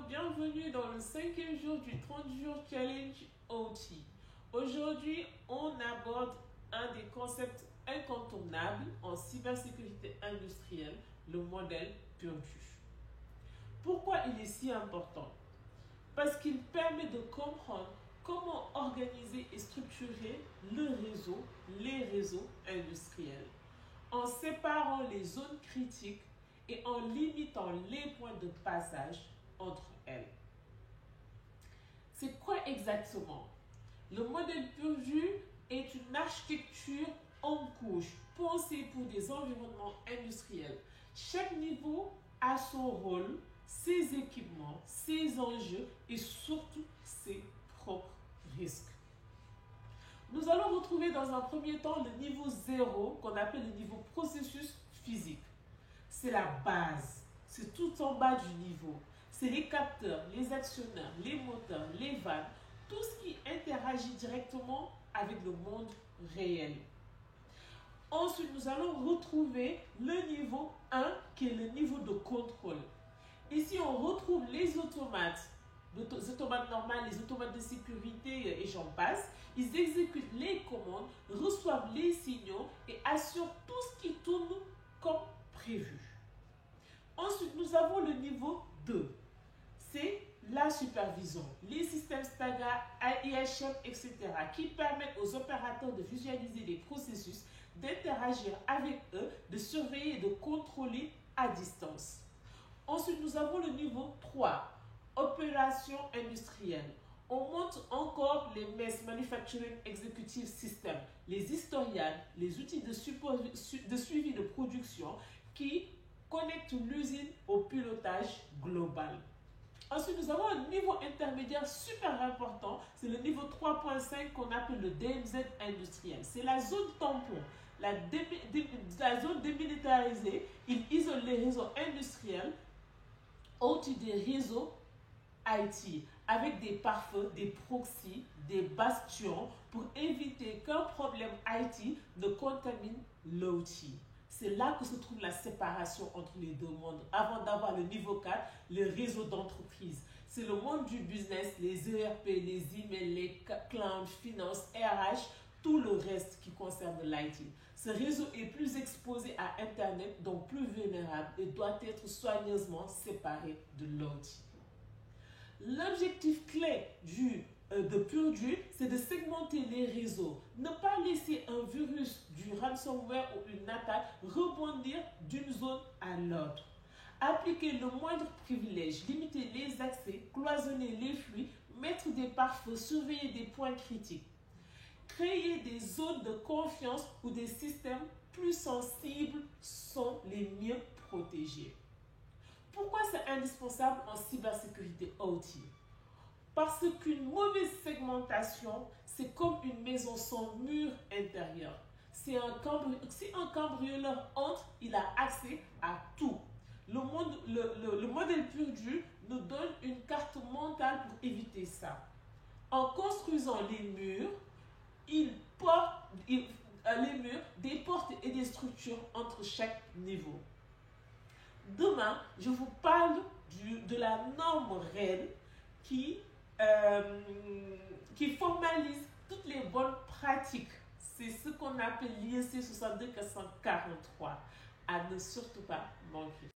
bienvenue dans le 5e jour du 30 jours challenge OT. Aujourd'hui, on aborde un des concepts incontournables en cybersécurité industrielle, le modèle Purview. Pourquoi il est si important? Parce qu'il permet de comprendre comment organiser et structurer les réseaux industriels, en séparant les zones critiques et en limitant les points de passage entre elles. C'est quoi exactement? Le modèle Purview est une architecture en couche pensée pour des environnements industriels. Chaque niveau a son rôle, ses équipements, ses enjeux et surtout ses propres risques. Nous allons retrouver dans un premier temps le niveau 0 qu'on appelle le niveau processus physique. C'est la base, c'est tout en bas du niveau. C'est les capteurs, les actionneurs, les moteurs, les vannes, tout ce qui interagit directement avec le monde réel. Ensuite, nous allons retrouver le niveau 1 qui est le niveau de contrôle. Ici, on retrouve les automates normales, les automates de sécurité et j'en passe. Ils exécutent les commandes, reçoivent les signaux et assurent tout ce qui tourne comme prévu. Ensuite, nous avons le niveau 2. C'est la supervision, les systèmes STAGA, IHM, etc. qui permettent aux opérateurs de visualiser les processus, d'interagir avec eux, de surveiller et de contrôler à distance. Ensuite, nous avons le niveau 3, opération industrielle. On monte encore les MES, Manufacturing Executive System, les historiales, les outils de suivi de production qui connectent l'usine au pilotage global. Ensuite, nous avons un niveau intermédiaire super important, c'est le niveau 3.5 qu'on appelle le DMZ industriel. C'est la zone tampon, la zone démilitarisée. Il isole les réseaux industriels au-dessus des réseaux IT, avec des pare-feux, des proxys, des bastions pour éviter qu'un problème IT ne contamine l'OT. C'est là que se trouve la séparation entre les deux mondes. Avant d'avoir le niveau 4, le réseau d'entreprise. C'est le monde du business, les ERP, les emails, les cloud, finance, RH, tout le reste qui concerne l'IT. Ce réseau est plus exposé à Internet, donc plus vulnérable et doit être soigneusement séparé de l'OT. L'objectif clé de Purview, c'est de segmenter les réseaux, ne pas laisser un virus, du ransomware ou une attaque rebondir d'une zone à l'autre. Appliquer le moindre privilège, limiter les accès, cloisonner les flux, mettre des pare-feux, surveiller des points critiques. Créer des zones de confiance où des systèmes plus sensibles sont les mieux protégés. Pourquoi c'est indispensable en cybersécurité OT? Parce qu'une mauvaise segmentation, c'est comme une maison sans mur intérieur. Si un cambrioleur entre, il a accès à tout. Le modèle Purview nous donne une carte mentale pour éviter ça. En construisant les murs, les murs, des portes et des structures entre chaque niveau. Demain, je vous parle de la norme RED qui formalise toutes les bonnes pratiques. C'est ce qu'on appelle l'IEC 62443. À ne surtout pas manquer.